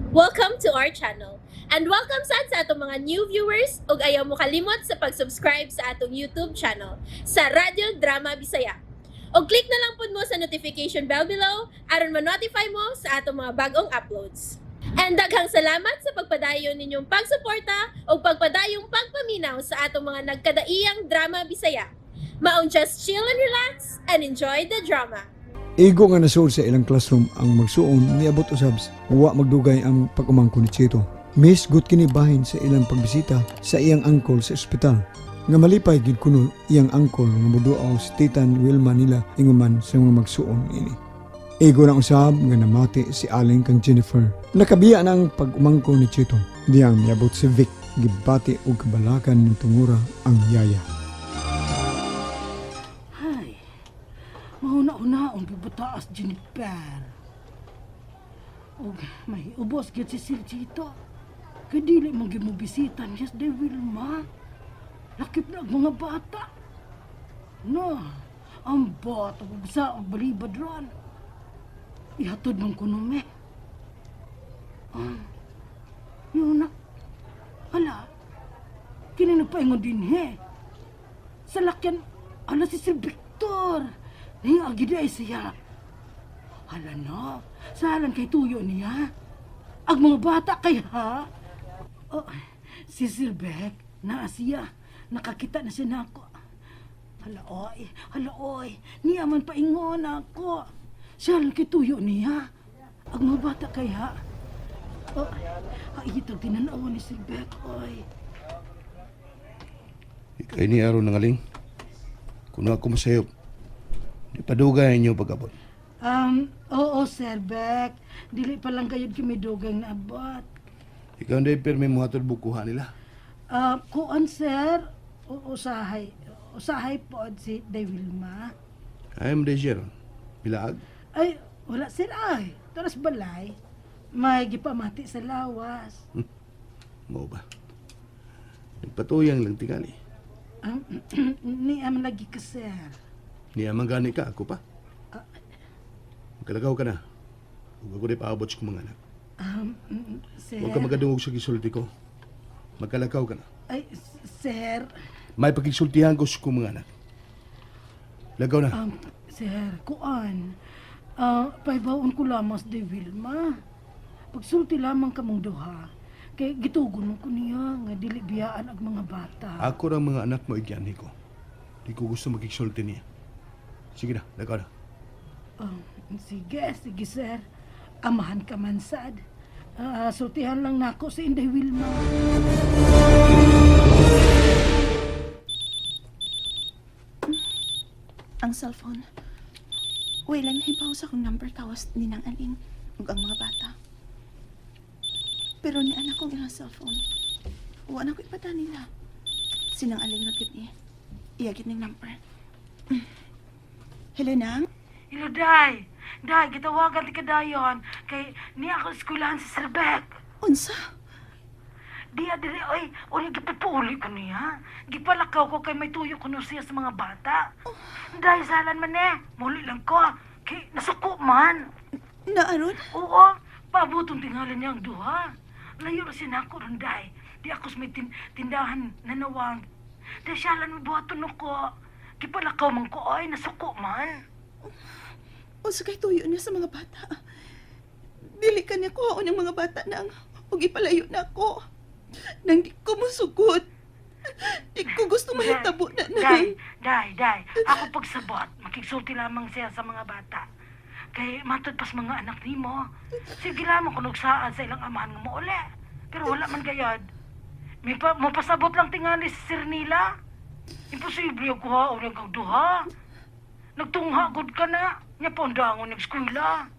Welcome to our channel. And welcome sa atong mga new viewers ug ayaw mo kalimot sa pag-subscribe sa atong YouTube channel sa Radio Drama Bisaya. O click na lang pud mo sa notification bell below aron ma-notify mo sa atong mga bagong uploads. And daghang salamat sa pagpadayon ninyong pagsuporta o pagpadayong pagpaminaw sa atong mga nagkadaiyang Drama Bisaya. Maong just chill and relax and enjoy the drama. Igo nga nasuod sa ilang classroom ang magsuon niabot usabs wa magdugay ang pag-umangko ni Chito. Miss gut kini bahin sa ilang pagbisita sa iyang angkol sa ospital. Nga malipay gid kuno iyang angkol nga moduaw si Titan Wilma nila inguman sa mga magsuon ini. Igo na usab nga namati si Aling kang Jennifer. Nakabiya na ang pag-umangko ni Chito. Diyang niabot si Vic gibati og kabalakan ng tungura ang yaya. Mauna-una ang bibutaas, Jennifer. O may ubos gyud si Sir Chito. Kadili mong gimubisitan yes de Wilma. Lakip na ang mga bata. No, ang bata ug sa og balibad ron. Ihatod man kuno me. Yun na. Hala. Kini nagpaingon din he. Sa lakyan, ala si Sir Victor. Ang agida ay siya. Hala no, salan kay tuyo niya. Ang mga bata kay ha. Oh, si Sir Beck, naa siya. Nakakita na siya nako. Hala oy, niya man paingon ako. Salan kay tuyo niya. Ang mga bata kay ha. Oh, itong tinanaw ni Sir Beck, oy. Ikay ni Aaron nangaling. Kuno ako masayop. Di padugay niyo pag-abot. Oo, Sir Beck. Dili pa lang kayod kami dugang naabot. Ikaw hindi pirmi mo hatod bukuhan nila. Kuan, Sir. Usahay po si Day Wilma. I'm the Jeron. Bilaag. Ay, wala sir ay. Taras balay. May gipamati sa lawas. Mo ba? Nagpatuyang lang tingali. Ni am lagi ka, Sir. Niya manggani ka, ako pa. Magkalagaw ka na. Huwag ako di paabot sa mga anak. Sir. Huwag ka magadungog sa gisulti ko. Magkalagaw ka na. Ay, Sir. May pagkisultihan ko sa mga anak. Lagaw na. Sir, kuan. Paibaon ko lamang sa Wilma. Pagsulti lamang kamong duha. Kay gitugon ko niya nga dili biyaan ang mga bata. Ako ra mga anak mo igyanin ko. Di ko gusto magkisulti niya. Sige na, lagaw na. Sige, Sir. Amahan ka man, sad. Sultihan lang nako si Inday Wilma. Ang cellphone. Wailan hibaw sa akong number kawas ni Nang Aling ug ang mga bata. Pero ni anak kong ilang cellphone. Wala ko ipata nila. Sinang Aling rakit ni. Iyagit ning number. Hello, Nang? Hello, Day. Day, gitawagan ti kadayon. Kay niya ako eskwelahan si Sir Beck. Unsa? Diya dire, oy, uli gipupuli ko niya. Gipalakaw ko kay may tuyo ko no siya sa mga bata. Day, salan man eh. Muli lang ko. Kay nasuko man. Naaron? Oo, paabotong tingalan niya ang duha. Layo na sinako ron, Day. Di ako may tindahan na nawang. Di salan mo buhaton ko. Gipalakaw man ko, oy, nasuko man. Unsa kay tuyo niya sa mga bata? Dili ka niya kuhaon ng mga bata nang ug ipalayo na ako. Nang di ko masugot. Di ko gusto mahitabo na nang. Day. Ako pagsabot, makigsulti lamang siya sa mga bata. Kay matod pas mga anak nimo. Sige lamang kung nagsaan sa ilang amahan nga mo uli. Pero wala man gayad. Mapasabot lang tingali si Sir Nila. Imposible yung kuha o kang duha. Nagtungha gud ka na. Nya pondangon ng eskwela.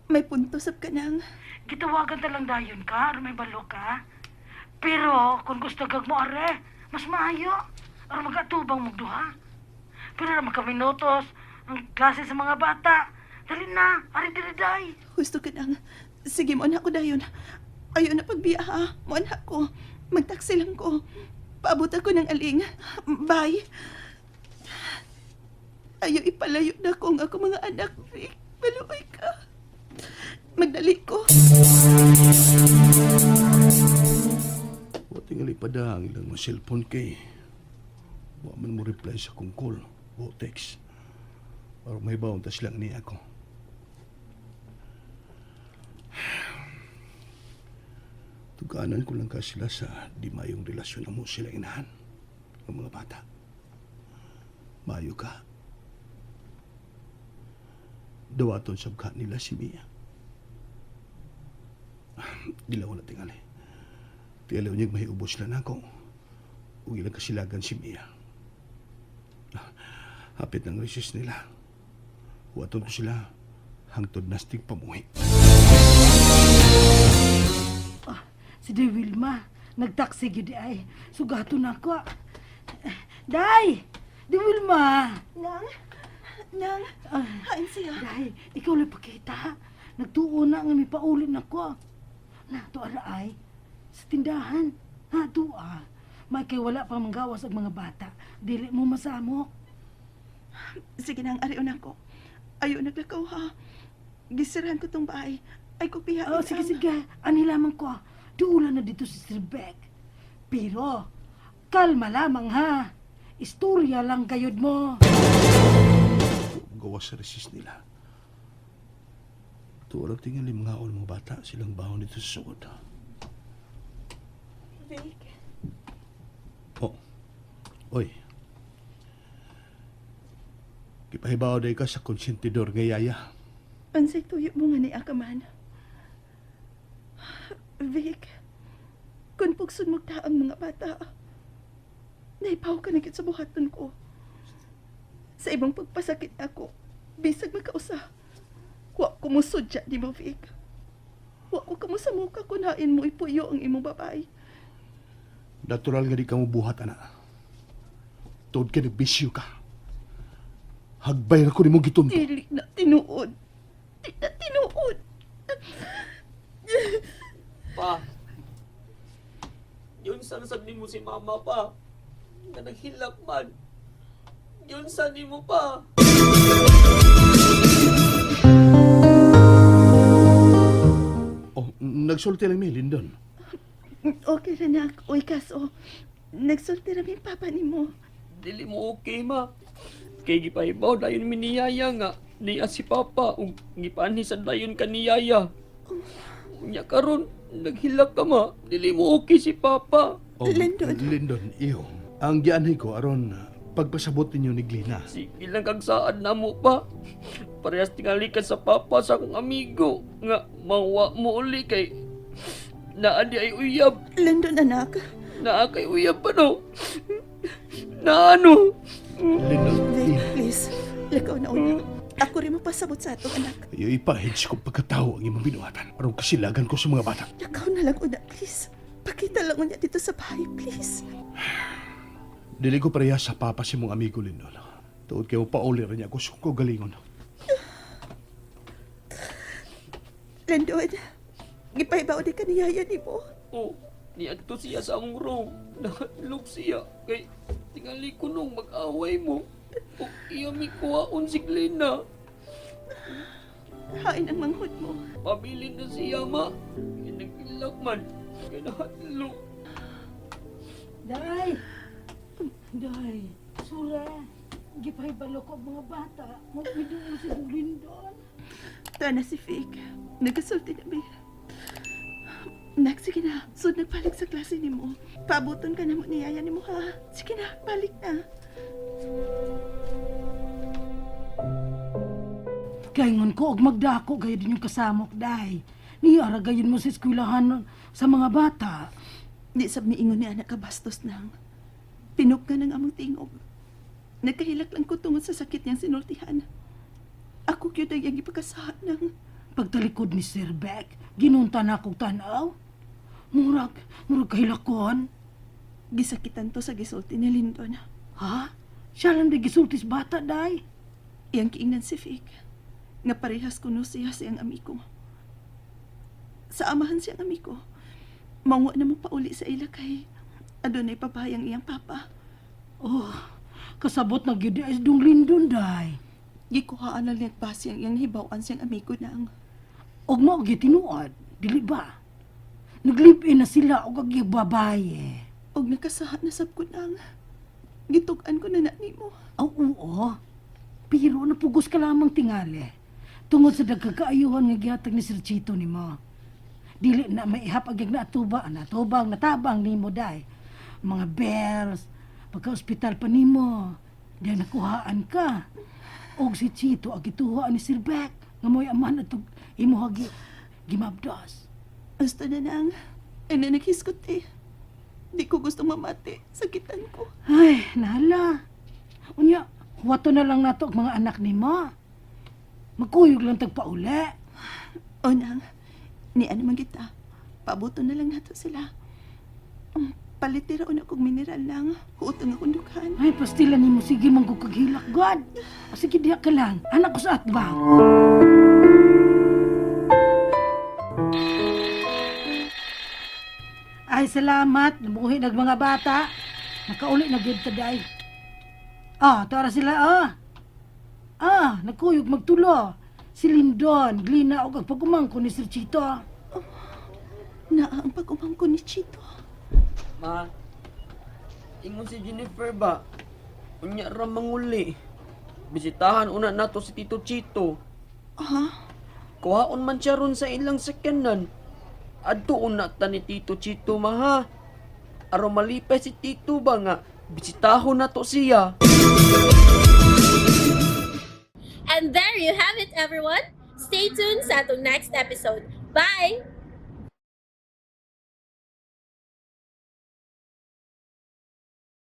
May punto sab ka nang. Gitawagan talang dayon ka, aron may balo ka. Pero kung gusto gag mo are, mas maayo. Aron magatubang mo duha. Pero naman kami notos ang klase sa mga bata. Dali na, ari diri day. Gusto ka nang. Sige mo na ako dayon. Ayaw na pagbiya ha. Mo na ako. Magtaksi lang ko. Paabot ako ng Aling. Bye. Ayaw ipalayo na ko ang ako mga anak, Rick. Maluoy ka. Magdali ko. Wa tingali pa da ang ilang mga cellphone kay. Wa man mo reply sa kong call o text. Para may baon tas lang niya ako. Tuganan ko lang ka sila sa di mayong relasyon na mo sila inahan ng mga bata. Mayo ka. Dawaton sa ka nila si Mia. Dilaw na tingali. Tialaw niyang mahiubos lang ako. Huwag ilang kasilagan si Mia. Hapit ng resis nila. Huwaton ko sila hangtod nastig pamuhi. Si Day Wilma, nagtaksi gyud ay. Sugato na ako. Day! Day Wilma! Nang, hain siya. Day, ikaw lang pakita. Nagtuo na nga may paulin ako. Nato ay sa tindahan. Nato May kay wala pang manggawas ang mga bata. Dili mo masamok. Sige nang, arion ako. Ayaw naglakaw ha. Gisirahan ko tong bahay. Ay ko pihain Oh, sige, sige. Ani lamang ko. Duula na dito si Sir Beck. Pero, kalma lamang ha. Istorya lang kayod mo. Gawas sa resis nila. Tuwarang tingali mga mga bata silang bahon dito sa suod. Vic, Oh. Oy. Kipahibaw day ka sa konsentidor nga yaya. pansay tuyo mo nga ni Akaman. Vic, kung pugsun mo taang mga bata, naipaw ka na sa buhaton ko. Sa ibang pagpasakit ako, bisag magkausa. Wa ko mo sudya, di mo, Vic. Wa ko kamo sa muka kung hain mo ipuyo ang imong babae. Natural nga di ka mo buhat, anak. Tuod ka nagbisyo ka. Hagbay na ko ni mong gitunto. Dili na tinuod. Di na tinuod. Pa, yun saan sabi mo si mama pa, na naghilak man. Yun saan mo pa. Oh, nagsulti lang ni Lindon. Okay rin na ako. Uy, kaso, nagsulti rin yung papa ni mo. Dili mo okay ma. Kay gipahibaw dayon mi niyaya nga. Niya si papa ug gipaanhi sa dayon ka niyaya. Unya karon naghilak ka ma. Dili mo okay si papa. Oh, Lindon. Lindon, iyo. Ang gianhay ko aron pagpasabot ninyo ni Glina. Sige lang kag saad na mo pa. Parehas tingali ka sa papa sa akong amigo. Nga mawa mo uli kay naadi ay uyab. London, anak. Naa kay uyab pa no. Na ano? Lindon, Vic, please. Lakaw na una. Ako rin mapasabot sa atong anak. iyo ipahid ko pagkatao ang imong binuhatan. Aron kasilagan ko sa mga bata. Lakaw na lang una, please. Pakita lang unya dito sa bahay, please. Dili ko pareha sa papa si mong amigo Lindon. Tuod kayo pauli rin niya gusto ko galingon. London, gipahibaw di ka niyaya ni mo. Oh, niadto siya sa among room. Nahalog siya. Kay tingali ko nung mag-away mo. O iya mi kuwaon si Glena. Hain ang manghod mo. Pabilin na siya ma. Nagilak man. Kaya nahalog. Day! Day! Sura! Gipahibalo ko ang mga bata. Magpidoon si Lindon. Tana si Vic. Nagasulti na, Mir. Nak, sige na. Sud nagbalik sa klase ni mo. Paabuton ka na mo niyaya ni mo, ha? Sige na, balik na. Kaingon ko, og magdako gaya din yung kasamok, Day. Niyara gayon mo sa eskwelahan sa mga bata. Di sab miingon ni anak ka bastos nang. Pinuk ka ng among tingog. Nagkahilak lang ko tungod sa sakit niyang sinultihan. Ako gyud ang iyang ipakasahan nang. Pagtalikod ni Sir Beck, ginunta na akong tanaw. Murag kahilakon. Gisakitan to sa gisulti ni Lindon. Ha? Siya lang di gisultis bata, Day. Iyang kiingnan si Vic. Nga parehas kuno siya siyang amigo. Sa amahan siyang amigo. Mangwa na mo pauli sa ila kay adunay papayang iyang papa. Oh, kasabot na gyud ay dong Lindon, Day. Gikuhaan na liyan pa siyang iyang hibawan siyang amigo nang. Og mao gyud tinuod, dili ba? Naglive-in na sila og agi babaye. Og nakasaha na sab ko nang. Gitug-an ko na nimo. Oo. Pero napugos ka lamang tingali. Tungod sa dagkakaayuhan nga gihatag ni Sir Chito nimo. Dili na maihap agig na atuba, natabang nimo day. Mga bells, pagka-ospital pa nimo. Diyan nakuhaan ka. Og si Chito ag ituhaan ni Sir Beck. Nga mo'y amahan at imo hagi gimabdos. Basta na nang. Ay na naghiskot eh. Di ko gusto mamati. Sakitan ko. Ay, nala. Unya, wato na lang nato ang mga anak nimo. Magkuyog lang tagpauli. O nang, ni ano man kita. Pabuto na lang nato sila. Palitira na kong mineral lang. Huutang akong dukhan. Ay, pastila nimo sige manggugkaghilak, God. Sige, diya ka lang. Anak ko sa atbang. Ay, salamat. Nabuhi nag mga bata. Nakauli na gyud taday. Tara sila, nagkuyog magtulo. Si Lindon, Glina, o pagkumangko ni Sir Chito. Na ang pag-umangko ni Chito. Ma, ingon si Jennifer ba? Unya ra manguli. Bisitahan una nato si Tito Chito. Kuhaon man siya ron sa ilang sakyanan. Adto una ta ni Tito Chito maha. Aron malipay si Tito ba nga bisitahon nato siya. And there you have it, everyone. Stay tuned sa atong next episode. Bye!